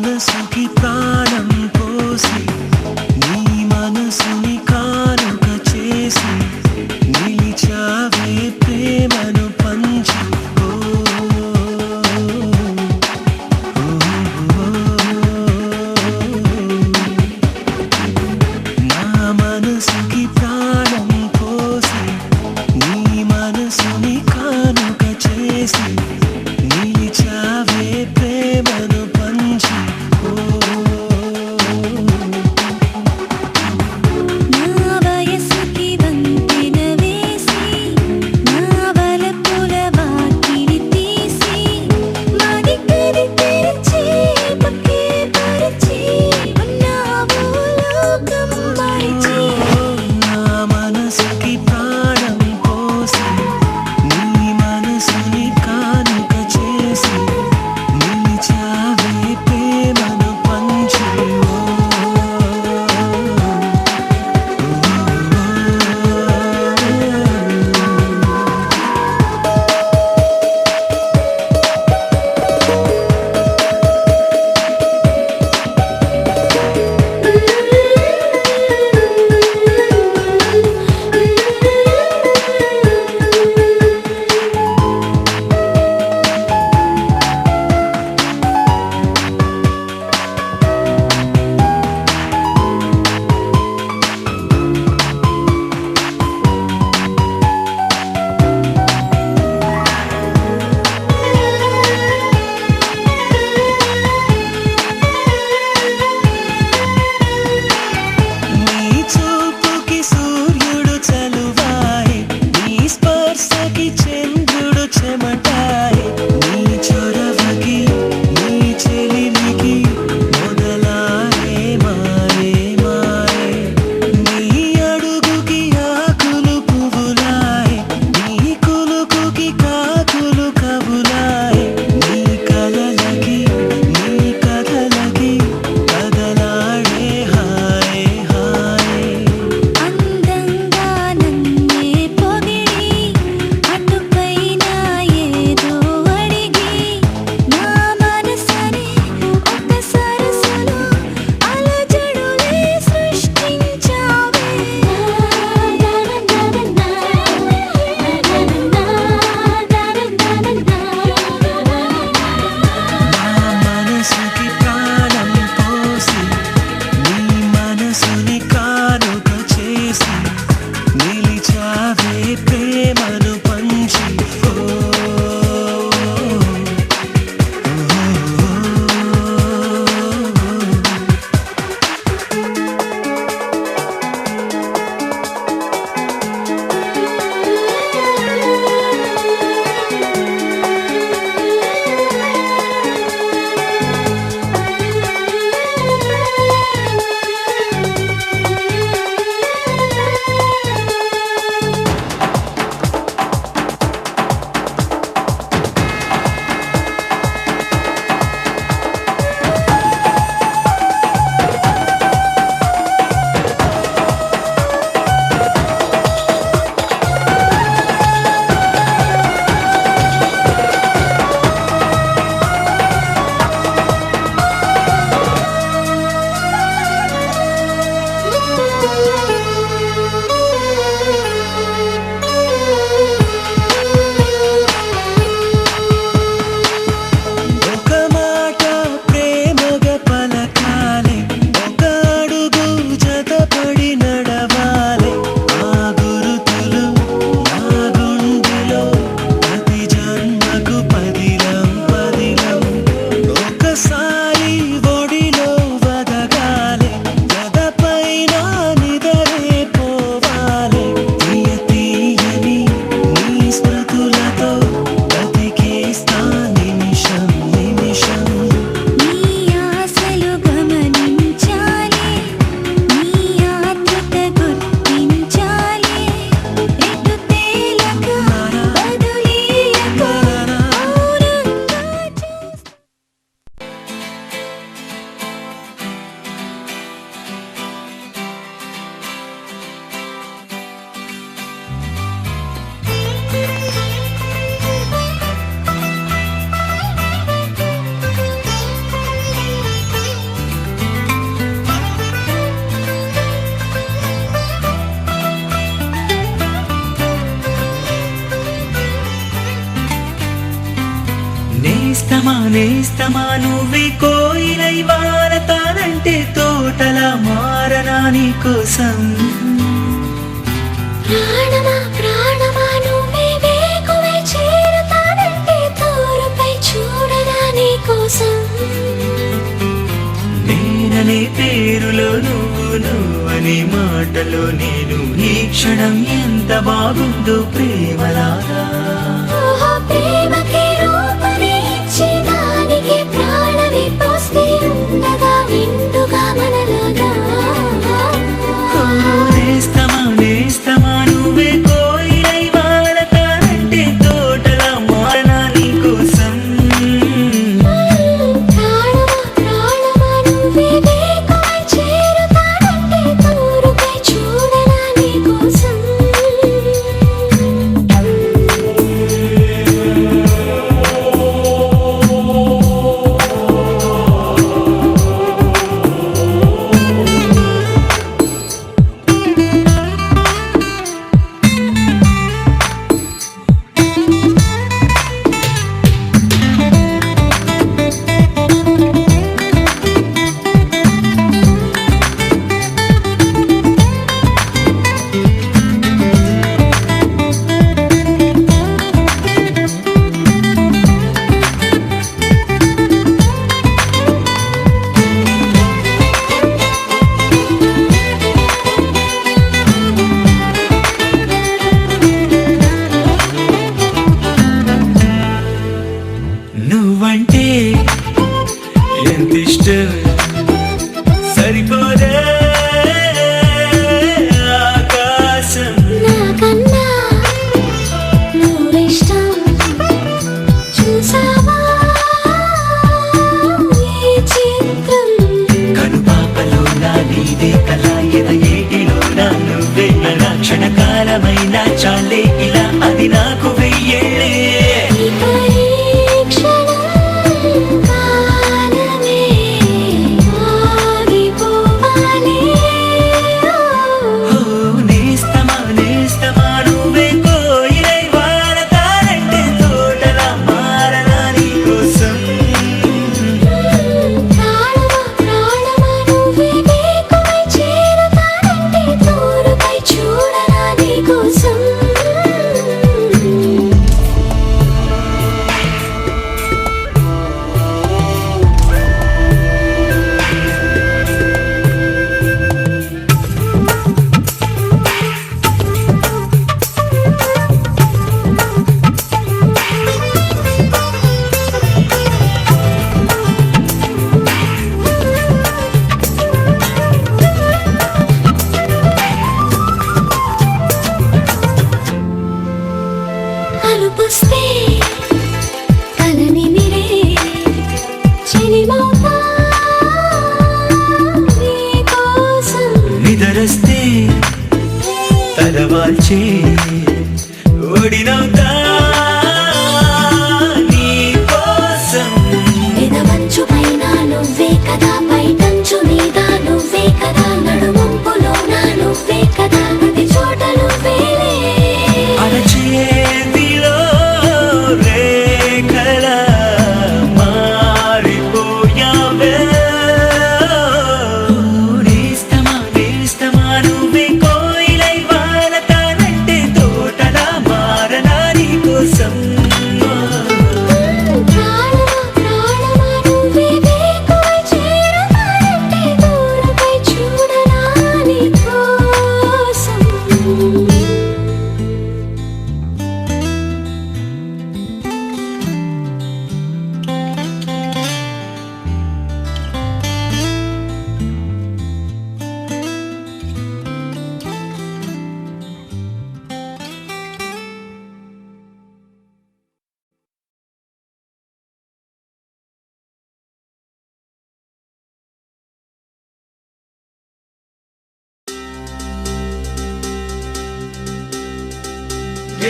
మనసుకి ప్రాణం పోసి నీ మనసుని కానుక చేసి నిలిచావే ప్రేమను పంచి నా మనసుకి ప్రాణం పోసి నీ మనసుని కానుక చేసి నిలిచావే ప్రేమను పంచి నేస్తమా నువ్వే కోయిలై వారతానంటే తోటలా మారనా నీ కోసం. ప్రాణమా ప్రాణమా నువ్వే వేకువై చేరతానంటే తోరుపై చూడనా నీ కోసం. నేననే పేరులో నువ్వనే మాటలో నేను ఈ క్షణం ఎంత బాగుందో ప్రేమలాగా. ప్రేమకి రూపని ఇచ్చి దానికి ప్రాణమి పోస్తే ఉండగా నిండుగా మనలాగా. నేస్తమా నేస్తమా నువ్వే కోయిలై వాడతానంటే తోటలా మారనా నీ కోసం. ప్రాణమా ప్రాణమా నువ్వే వేకువై చేరతానంటే తోరుపై చూడనా నీ కోసం. నువ్వంటే ఎంత ఇష్టం సరిపోదే ఆకాశం. నాకన్నా నువ్విష్టం చూసావా ఈ చిత్రం. కనుపాపలో నా నీదే కళ ఎద ఏటిలో నా నువ్వే నా క్షణకాలమైన చాలే ఇలా అది నాకు వెయ్యేళ్ళే. ఇక ఈ క్షణం కాలమే ఆగిపోవాలి. ఓ నేస్తమా నేస్తమా నువ్వే కోయిలై వాడతానంటే తోటలా మారనా నీ కోసం. ప్రాణమా ప్రాణమా నువ్వే వేకువై చేరతానంటే తోరుపై చూడనా నీ కోసం. అలుపుస్తే కలని నిరే చెలిమౌతా నీ కోసం. నిదరస్తే తలవాల్చే ఓడినవుతా నీ కోసం. పెదవంచు పైన నువ్వే కదా పైటంచు మీద నువ్వే కదా నడుమంపులో నా నువ్వే కదా ప్రతి చోట నువ్వేలే. అరచేతిలో రేఖల మారిపోయావే. నేస్తమా నేస్తమా నువ్వే కోయిలై వాడతానంటే తోటలా మారనా నీ కోసం. ప్రాణమా ప్రాణమా నువ్వే వేకువై చేరతానంటే తోరుపై చూడనా నీ కోసం.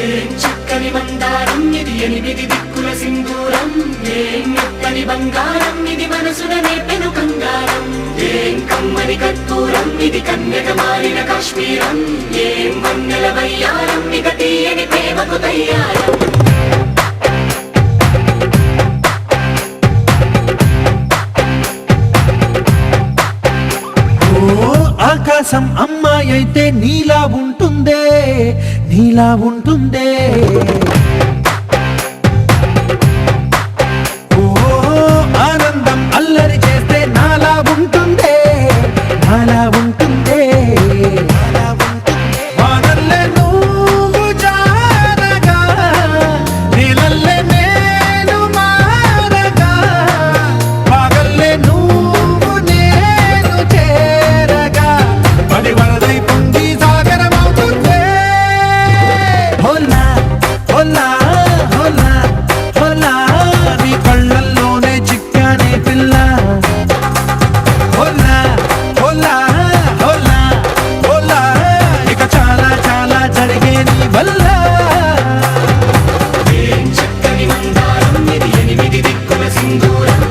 ఏం చక్కని మందారం ఇది ఎనిమిది దిక్కుల సింధూరం. ఏం మెత్తని బంగారం ఇది మనసున నేపెను కంగారం. ఏం కమ్మని కర్పూరం ఇది కన్యక మారిన కాశ్మీరం. ఏం వన్నెల వయ్యారం ఇక తీయని ప్రేమకు తయ్యారం. మాసం అమ్మాయి అయితే నీలా ఉంటుందే, నీలా ఉంటుందే. ఓ ఆనందం అల్లరి చేస్తే నాలా ఉంటుందే, నాలా ఉంటుందే. వానల్లే నువ్వు జారగా, నీలల్లే నేను మారగా, పగల్లే నువ్వు నేను చేరగా, పడి వరదై పొంగి సాగరమవుతుందే. హోలా హోలా హోలా హోలా, నీ కళ్ళల్లోనే చిక్కానే పిల్ల. హోలా హోలా హోలా హోలా, ఇక చాలా చాలా జరిగే నీ వల్ల. ఏం చక్కని మందారం ఇది ఎనిమిది దిక్కుల సింధూరం,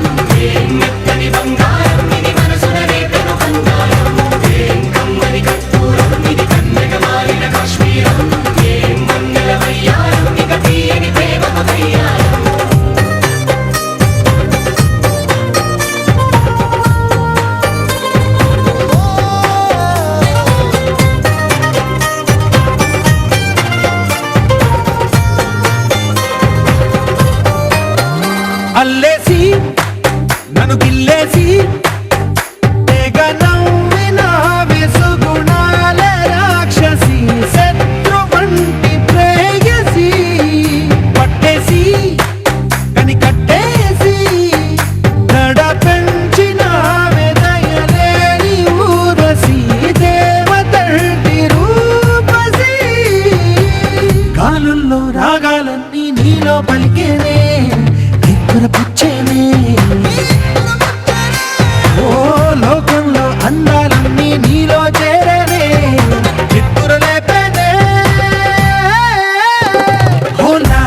ఏం మెత్తని బంగారం ఇది మనసున రేపెను బంగారం, ఏం కమ్మని కర్పూరం ఇది కన్నెగ మారిన కాశ్మీరం, ఏం మంగళ వయ్యారం ఇక తీయని ప్రేమకు వయ్యారం. అల్లేసి నన్ను గిల్లేసి తెగ నవ్విన వెసుగుణాల రాక్షసి, శత్రువంటి ప్రేయసి, పట్టేసి కని కట్టేసి నడ పెంచిన దయలేని ఊరసి, దేవతంటి రూపసి. గాలుల్లో రాగాలన్నీ నీలో పలికేనే, పుచ్చేనే. ఓ లోకంలో అందాలన్నీ నీలో చేరేనే, చిత్తుర లేపేనే. హోలా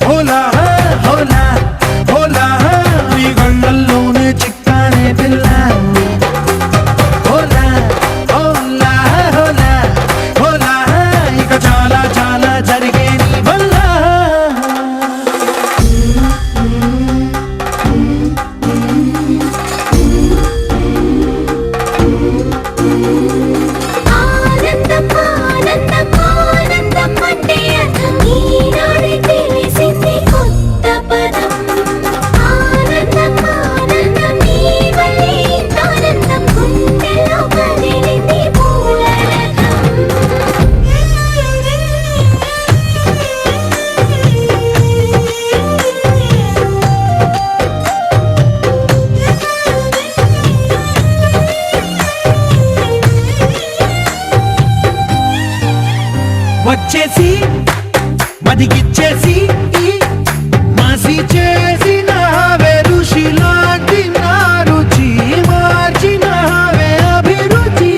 హోలా హోలా హోలా, నీ గంగల్లోనే చిక్కానే పిల్ల. హోలా హోలా హోలా హోలా, ఇక చాలా చాలా జరిగే నీ వల్ల. ఆనందం ఆనందం ఆనందం అంటే అర్థం ఈనాడే తెలిసింది కొత్త పదం. ఆనందం ఆనందం నీ వల్లే ఆనందం, గుండెలో కదిలింది పూల రథం. వచ్చేసి మదిగిచ్చేసి మాసి చేసిన ఋషిలాంటి నా రుచి మార్చినవే అభిరుచి.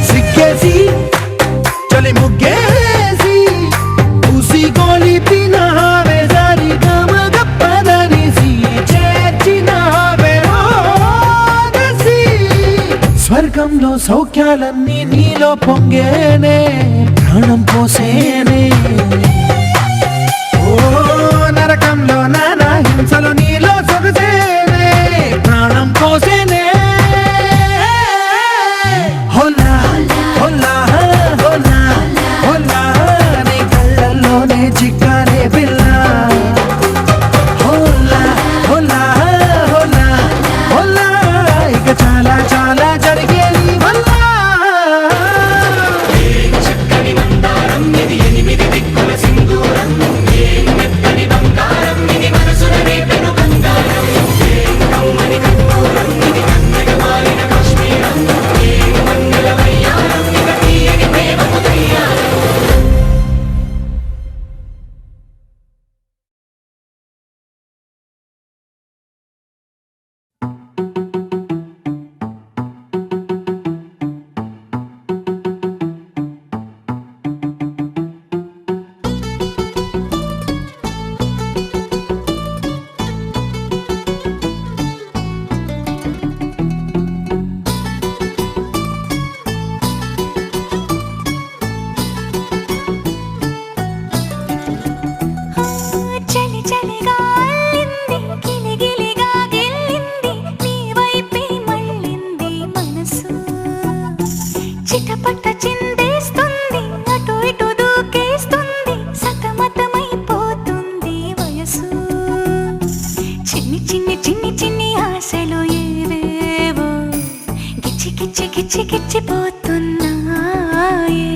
సిగ్గేసి చలి ముగ్గేసి ఉసి గొలిపినవే సరి గమగ పదనిసి, చేర్చినవే ఓదసి. స్వర్గంలో సౌఖ్యాలన్నీ నీలో పొంగేనే, ప్రాణం పోసేనే. ఓ నరకంలో నానా హింసలు నీలో సొగసేనే, ప్రాణం పోసేనే. హోలా హోలా హోలా హోలా, నీ కళ్ళల్లోనే చిక్కానే పిల్ల. హోలా హోలా హోలా హోలా, ఇక చాలా చాలా జరిగే నీ వల్ల. ఏం చక్కని మందారం ఇది ఎనిమిది దిక్కుల గిచ్చిగిచ్చిపోతున్నాయే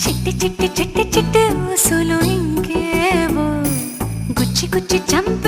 చిట్టి చిట్టి చిట్టి చిట్టి ఊసులు ఇంకేవో గుచ్చి గుచ్చి చంప